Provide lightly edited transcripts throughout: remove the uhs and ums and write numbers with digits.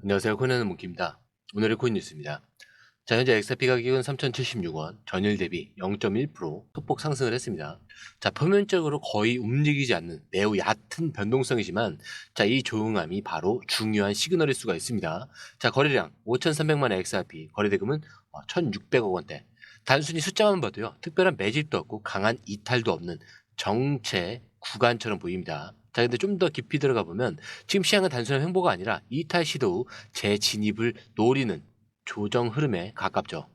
안녕하세요. 코인하는 몽키입니다. 오늘의 코인 뉴스입니다. 자, 현재 XRP 가격은 3,076원, 전일 대비 0.1% 소폭 상승을 했습니다. 자, 표면적으로 거의 움직이지 않는 매우 얕은 변동성이지만, 자, 이 조응함이 바로 중요한 시그널일 수가 있습니다. 자, 거래량 5,300만의 XRP, 거래대금은 1,600억 원대. 단순히 숫자만 봐도요, 특별한 매집도 없고 강한 이탈도 없는 정체 구간처럼 보입니다. 자, 근데 좀 더 깊이 들어가 보면 지금 시장은 단순한 횡보가 아니라 이탈 시도 후 재진입을 노리는 조정 흐름에 가깝죠.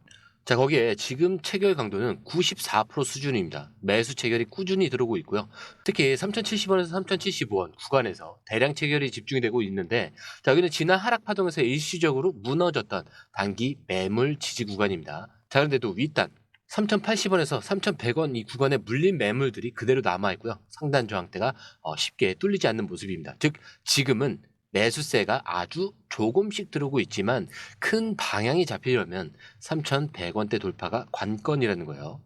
자, 거기에 지금 체결 강도는 94% 수준입니다. 매수 체결이 꾸준히 들어오고 있고요. 특히 3,070원에서 3,075원 구간에서 대량 체결이 집중이 되고 있는데, 자, 여기는 지난 하락 파동에서 일시적으로 무너졌던 단기 매물 지지 구간입니다. 자, 그런데도 윗단 3,080원에서 3,100원 이 구간에 물린 매물들이 그대로 남아있고요. 상단 저항대가 쉽게 뚫리지 않는 모습입니다. 즉 지금은 매수세가 아주 조금씩 들어오고 있지만 큰 방향이 잡히려면 3,100원대 돌파가 관건이라는 거예요.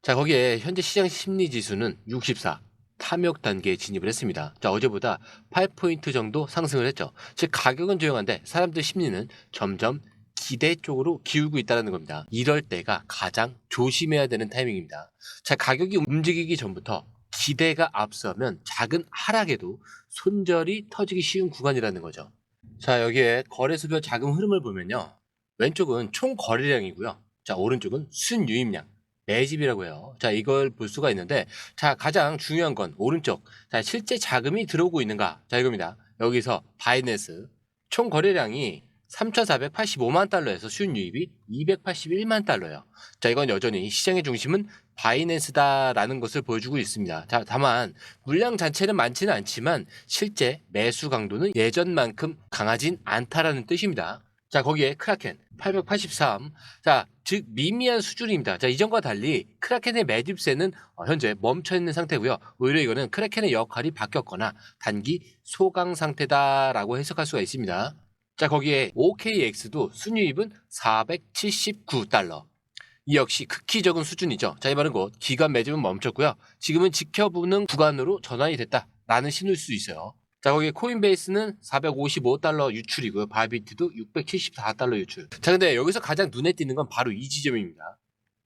자, 거기에 현재 시장 심리 지수는 64 탐욕 단계에 진입을 했습니다. 자, 어제보다 8포인트 정도 상승을 했죠. 즉 가격은 조용한데 사람들 심리는 점점 기대 쪽으로 기울고 있다는 겁니다. 이럴 때가 가장 조심해야 되는 타이밍입니다. 자, 가격이 움직이기 전부터 기대가 앞서면 작은 하락에도 손절이 터지기 쉬운 구간이라는 거죠. 자, 여기에 거래수별 자금 흐름을 보면요. 왼쪽은 총 거래량이고요. 자, 오른쪽은 순유입량, 매집이라고 해요. 자, 이걸 볼 수가 있는데, 자, 가장 중요한 건 오른쪽. 자, 실제 자금이 들어오고 있는가? 자, 이겁니다. 여기서 바이낸스 총 거래량이 3,485만 달러에서 순유입이 281만 달러예요. 자, 이건 여전히 시장의 중심은 바이낸스다라는 것을 보여주고 있습니다. 자, 다만 물량 자체는 많지는 않지만 실제 매수 강도는 예전만큼 강하진 않다라는 뜻입니다. 자, 거기에 크라켄 883. 자, 즉 미미한 수준입니다. 자, 이전과 달리 크라켄의 매집세는 현재 멈춰 있는 상태고요. 오히려 이거는 크라켄의 역할이 바뀌었거나 단기 소강 상태다라고 해석할 수가 있습니다. 자, 거기에 OKX도 순유입은 479달러. 이 역시 극히 적은 수준이죠. 자, 이 말은 곧 기관 매집은 멈췄고요. 지금은 지켜보는 구간으로 전환이 됐다라는 신호일 수 있어요. 자, 거기에 코인베이스는 455달러 유출이고요. 바이비트도 674달러 유출. 자, 근데 여기서 가장 눈에 띄는 건 바로 이 지점입니다.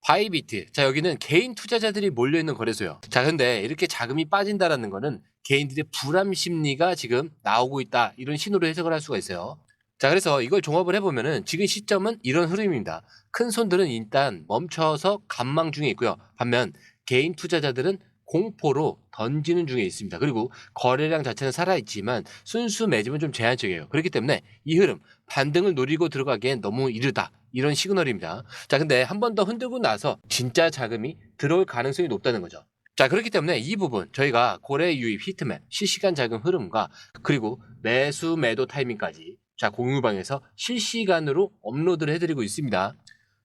바이비트. 자, 여기는 개인 투자자들이 몰려있는 거래소요. 자, 근데 이렇게 자금이 빠진다라는 거는 개인들의 불안 심리가 지금 나오고 있다. 이런 신호로 해석을 할 수가 있어요. 자, 그래서 이걸 종합을 해보면은 지금 시점은 이런 흐름입니다. 큰 손들은 일단 멈춰서 관망 중에 있고요. 반면 개인 투자자들은 공포로 던지는 중에 있습니다. 그리고 거래량 자체는 살아있지만 순수 매집은 좀 제한적이에요. 그렇기 때문에 이 흐름 반등을 노리고 들어가기엔 너무 이르다. 이런 시그널입니다. 자, 근데 한 번 더 흔들고 나서 진짜 자금이 들어올 가능성이 높다는 거죠. 자, 그렇기 때문에 이 부분 저희가 거래 유입 히트맵, 실시간 자금 흐름과 그리고 매수 매도 타이밍까지 자, 공유방에서 실시간으로 업로드를 해드리고 있습니다.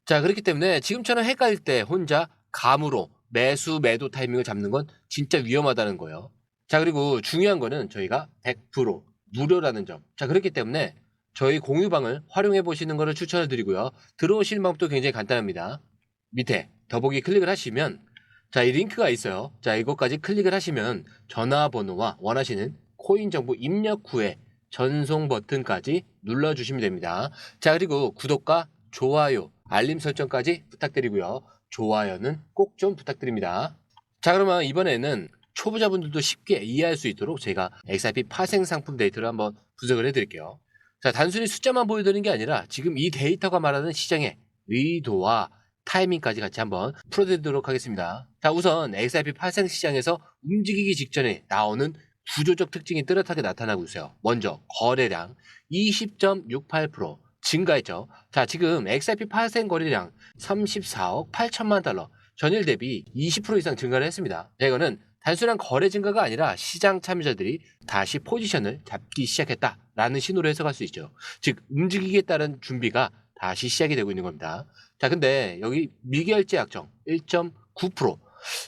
자, 그렇기 때문에 지금처럼 헷갈릴 때 혼자 감으로 매수 매도 타이밍을 잡는 건 진짜 위험하다는 거예요. 자, 그리고 중요한 거는 저희가 100% 무료라는 점. 자, 그렇기 때문에 저희 공유방을 활용해 보시는 것을 추천을 드리고요. 들어오시는 방법도 굉장히 간단합니다. 밑에 더보기 클릭을 하시면 자, 이 링크가 있어요. 자, 이것까지 클릭을 하시면 전화번호와 원하시는 코인 정보 입력 후에 전송 버튼까지 눌러주시면 됩니다. 자, 그리고 구독과 좋아요, 알림 설정까지 부탁드리고요. 좋아요는 꼭 좀 부탁드립니다. 자, 그러면 이번에는 초보자분들도 쉽게 이해할 수 있도록 제가 XRP 파생 상품 데이터를 한번 분석을 해드릴게요. 자, 단순히 숫자만 보여드리는 게 아니라 지금 이 데이터가 말하는 시장의 의도와 타이밍까지 같이 한번 풀어드리도록 하겠습니다. 자, 우선 XRP 파생 시장에서 움직이기 직전에 나오는 구조적 특징이 뚜렷하게 나타나고 있어요. 먼저 거래량 20.68% 증가했죠. 자, 지금 XRP 파생 거래량 34억 8천만 달러, 전일 대비 20% 이상 증가를 했습니다. 자, 이거는 단순한 거래 증가가 아니라 시장 참여자들이 다시 포지션을 잡기 시작했다라는 신호로 해석할 수 있죠. 즉 움직이기에 따른 준비가 다시 시작이 되고 있는 겁니다. 자, 근데 여기 미결제 약정 1.9%.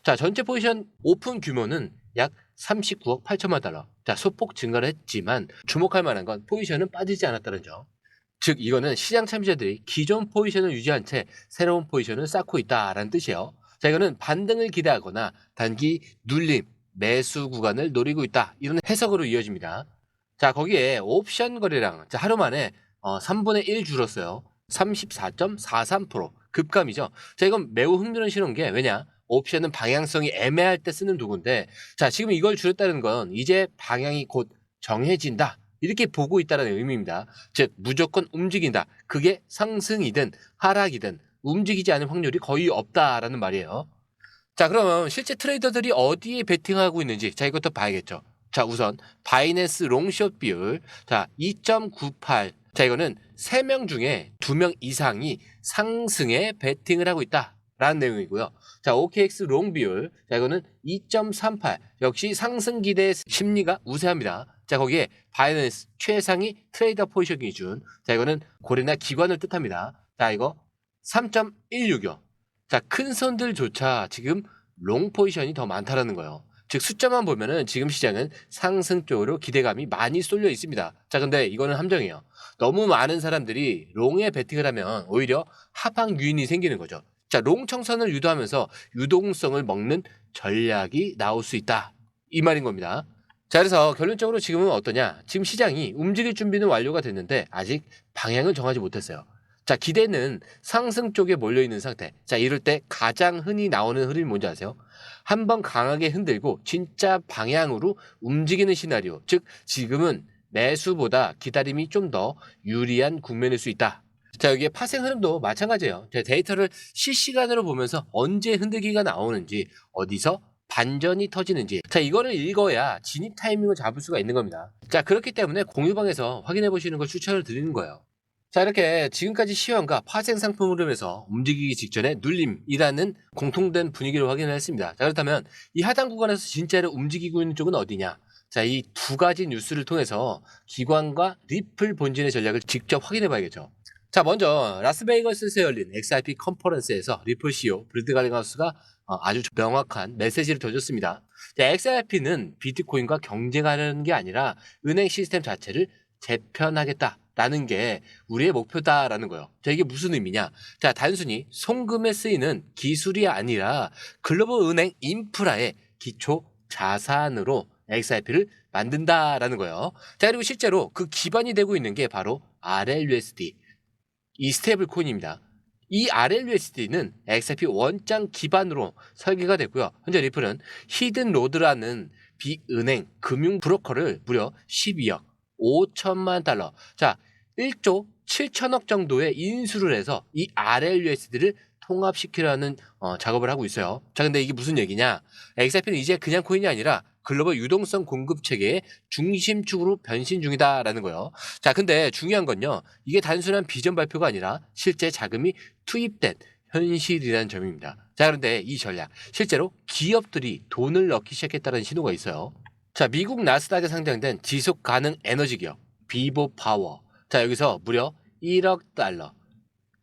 자, 전체 포지션 오픈 규모는 약 39억 8천만 달러. 자, 소폭 증가를 했지만 주목할 만한 건 포지션은 빠지지 않았다는 점. 즉 이거는 시장 참여자들이 기존 포지션을 유지한 채 새로운 포지션을 쌓고 있다라는 뜻이에요. 자, 이거는 반등을 기대하거나 단기 눌림, 매수 구간을 노리고 있다. 이런 해석으로 이어집니다. 자, 거기에 옵션 거래량. 자, 하루 만에 3분의 1 줄었어요. 34.43% 급감이죠. 자, 이건 매우 흥미로운 게 왜냐? 옵션은 방향성이 애매할 때 쓰는 도구인데 자, 지금 이걸 줄였다는 건 이제 방향이 곧 정해진다. 이렇게 보고 있다는 의미입니다. 즉 무조건 움직인다. 그게 상승이든 하락이든 움직이지 않을 확률이 거의 없다라는 말이에요. 자, 그럼 실제 트레이더들이 어디에 베팅하고 있는지 자, 이것도 봐야겠죠. 자, 우선 바이낸스 롱숏 비율 자 2.98. 자, 이거는 3명 중에 2명 이상이 상승에 베팅을 하고 있다라는 내용이고요. 자, OKX 롱 비율 자, 이거는 2.38. 역시 상승 기대 심리가 우세합니다. 자, 거기에 바이낸스 최상위 트레이더 포지션 기준 자, 이거는 고래나 기관을 뜻합니다. 자, 이거 3.16이요. 자, 큰 손들조차 지금 롱 포지션이 더 많다라는 거예요. 즉 숫자만 보면은 지금 시장은 상승 쪽으로 기대감이 많이 쏠려 있습니다. 자, 근데 이거는 함정이에요. 너무 많은 사람들이 롱에 베팅을 하면 오히려 하방 유인이 생기는 거죠. 자, 롱 청산을 유도하면서 유동성을 먹는 전략이 나올 수 있다. 이 말인 겁니다. 자, 그래서 결론적으로 지금은 어떠냐? 지금 시장이 움직일 준비는 완료가 됐는데 아직 방향을 정하지 못했어요. 자, 기대는 상승 쪽에 몰려있는 상태. 자, 이럴 때 가장 흔히 나오는 흐름이 뭔지 아세요? 한번 강하게 흔들고 진짜 방향으로 움직이는 시나리오. 즉, 지금은 매수보다 기다림이 좀 더 유리한 국면일 수 있다. 자, 여기에 파생 흐름도 마찬가지예요. 제 데이터를 실시간으로 보면서 언제 흔들기가 나오는지, 어디서 반전이 터지는지. 자, 이거를 읽어야 진입 타이밍을 잡을 수가 있는 겁니다. 자, 그렇기 때문에 공유방에서 확인해 보시는 걸 추천을 드리는 거예요. 자, 이렇게 지금까지 시황과 파생 상품 흐름에서 움직이기 직전에 눌림이라는 공통된 분위기를 확인을 했습니다. 자, 그렇다면 이 하단 구간에서 진짜로 움직이고 있는 쪽은 어디냐? 자, 이 두 가지 뉴스를 통해서 기관과 리플 본진의 전략을 직접 확인해 봐야겠죠. 자, 먼저 라스베이거스에서 열린 XRP 컨퍼런스에서 리플 CEO 브래드 갈링하우스가 아주 명확한 메시지를 던졌습니다. 자, XRP는 비트코인과 경쟁하려는 게 아니라 은행 시스템 자체를 재편하겠다라는 게 우리의 목표다라는 거예요. 자, 이게 무슨 의미냐? 자, 단순히 송금에 쓰이는 기술이 아니라 글로벌 은행 인프라의 기초 자산으로 XRP를 만든다라는 거예요. 자, 그리고 실제로 그 기반이 되고 있는 게 바로 RLUSD, 이 스테이블 코인입니다. 이 RLUSD는 XRP 원장 기반으로 설계가 됐고요. 현재 리플은 히든 로드라는 비은행 금융 브로커를 무려 12억 5천만 달러, 자 1조 7천억 정도의 인수를 해서 이 RLUSD를 통합시키려는 작업을 하고 있어요. 자, 근데 이게 무슨 얘기냐? XRP는 이제 그냥 코인이 아니라 글로벌 유동성 공급 체계의 중심축으로 변신 중이다라는 거예요. 자, 근데 중요한 건요. 이게 단순한 비전 발표가 아니라 실제 자금이 투입된 현실이라는 점입니다. 자, 그런데 이 전략 실제로 기업들이 돈을 넣기 시작했다는 신호가 있어요. 자, 미국 나스닥에 상장된 지속 가능 에너지 기업 비보 파워. 자, 여기서 무려 1억 달러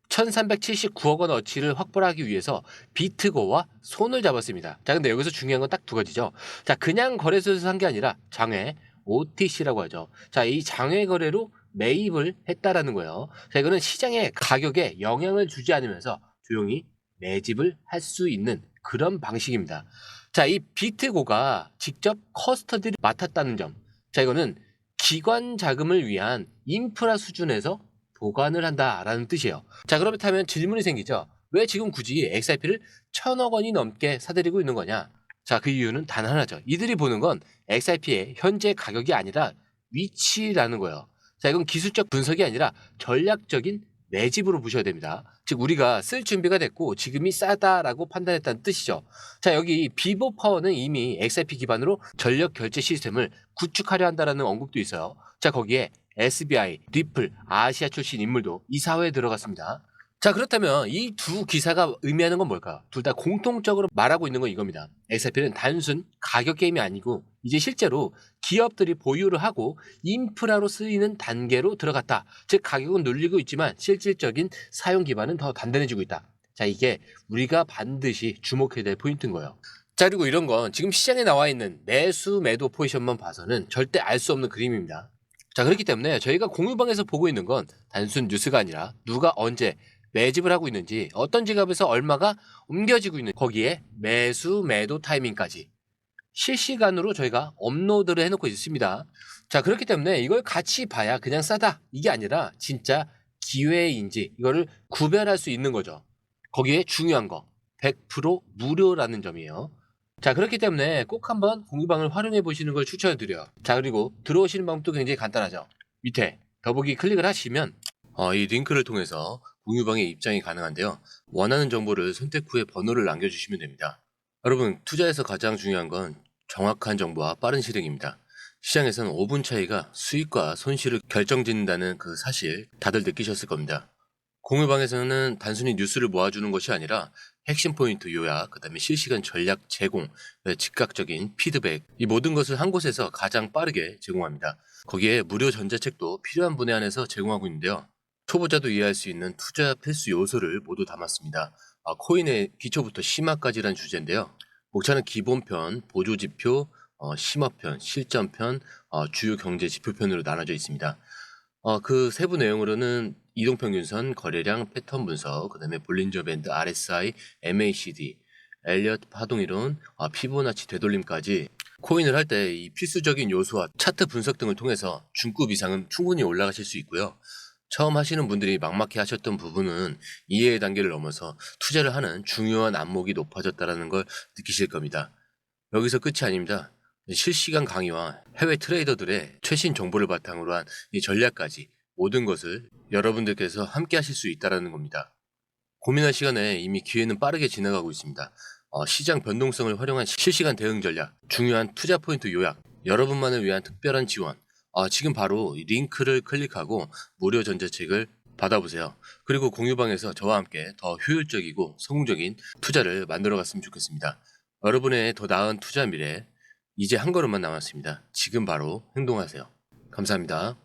1379억 원 어치를 확보하기 위해서 비트고와 손을 잡았습니다. 자, 근데 여기서 중요한 건 딱 두 가지죠. 자, 그냥 거래소에서 산 게 아니라 장외 OTC라고 하죠. 자, 이 장외 거래로 매입을 했다라는 거예요. 자, 이거는 시장의 가격에 영향을 주지 않으면서 조용히 매집을 할 수 있는 그런 방식입니다. 자, 이 비트고가 직접 커스터디를 맡았다는 점. 자, 이거는 기관 자금을 위한 인프라 수준에서 보관을 한다라는 뜻이에요. 자, 그렇다면 질문이 생기죠. 왜 지금 굳이 XRP를 1,000억 원이 넘게 사들이고 있는 거냐? 자, 그 이유는 단 하나죠. 이들이 보는 건 XRP의 현재 가격이 아니라 위치라는 거예요. 자, 이건 기술적 분석이 아니라 전략적인 매집으로 보셔야 됩니다. 즉 우리가 쓸 준비가 됐고 지금이 싸다라고 판단했다는 뜻이죠. 자, 여기 비보 파워는 이미 XRP 기반으로 전력 결제 시스템을 구축하려 한다라는 언급도 있어요. 자, 거기에 SBI, 리플, 아시아 출신 인물도 이 사회에 들어갔습니다. 자, 그렇다면 이 두 기사가 의미하는 건 뭘까요? 둘 다 공통적으로 말하고 있는 건 이겁니다. XRP는 단순 가격 게임이 아니고 이제 실제로 기업들이 보유를 하고 인프라로 쓰이는 단계로 들어갔다. 즉 가격은 눌리고 있지만 실질적인 사용 기반은 더 단단해지고 있다. 자, 이게 우리가 반드시 주목해야 될 포인트인 거예요. 자, 그리고 이런 건 지금 시장에 나와 있는 매수 매도 포지션만 봐서는 절대 알 수 없는 그림입니다. 자, 그렇기 때문에 저희가 공유방에서 보고 있는 건 단순 뉴스가 아니라 누가 언제 매집을 하고 있는지, 어떤 지갑에서 얼마가 옮겨지고 있는, 거기에 매수 매도 타이밍까지 실시간으로 저희가 업로드를 해놓고 있습니다. 자, 그렇기 때문에 이걸 같이 봐야 그냥 싸다 이게 아니라 진짜 기회인지 이거를 구별할 수 있는 거죠. 거기에 중요한 거 100% 무료라는 점이에요. 자, 그렇기 때문에 꼭 한번 공유방을 활용해 보시는 걸 추천드려요. 자, 그리고 들어오시는 방법도 굉장히 간단하죠. 밑에 더보기 클릭을 하시면 이 링크를 통해서 공유방에 입장이 가능한데요. 원하는 정보를 선택 후에 번호를 남겨주시면 됩니다. 여러분, 투자에서 가장 중요한 건 정확한 정보와 빠른 실행입니다. 시장에서는 5분 차이가 수익과 손실을 결정짓는다는 그 사실 다들 느끼셨을 겁니다. 공유방에서는 단순히 뉴스를 모아주는 것이 아니라 핵심 포인트 요약, 그 다음에 실시간 전략 제공, 즉각적인 피드백, 이 모든 것을 한 곳에서 가장 빠르게 제공합니다. 거기에 무료 전자책도 필요한 분에 한해서 제공하고 있는데요. 초보자도 이해할 수 있는 투자 필수 요소를 모두 담았습니다. 코인의 기초부터 심화까지란 주제인데요. 목차는 기본편, 보조지표, 심화편, 실전편, 주요 경제 지표편으로 나눠져 있습니다. 그 세부 내용으로는 이동평균선, 거래량, 패턴 분석, 그 다음에 볼린저 밴드, RSI, MACD, 엘리엇 파동이론, 피보나치 되돌림까지 코인을 할 때 이 필수적인 요소와 차트 분석 등을 통해서 중급 이상은 충분히 올라가실 수 있고요. 처음 하시는 분들이 막막해 하셨던 부분은 이해의 단계를 넘어서 투자를 하는 중요한 안목이 높아졌다는 걸 느끼실 겁니다. 여기서 끝이 아닙니다. 실시간 강의와 해외 트레이더들의 최신 정보를 바탕으로 한 이 전략까지 모든 것을 여러분들께서 함께 하실 수 있다는 겁니다. 고민할 시간에 이미 기회는 빠르게 지나가고 있습니다. 시장 변동성을 활용한 실시간 대응 전략, 중요한 투자 포인트 요약, 여러분만을 위한 특별한 지원, 지금 바로 이 링크를 클릭하고 무료 전자책을 받아보세요. 그리고 공유방에서 저와 함께 더 효율적이고 성공적인 투자를 만들어 갔으면 좋겠습니다. 여러분의 더 나은 투자 미래, 이제 한 걸음만 남았습니다. 지금 바로 행동하세요. 감사합니다.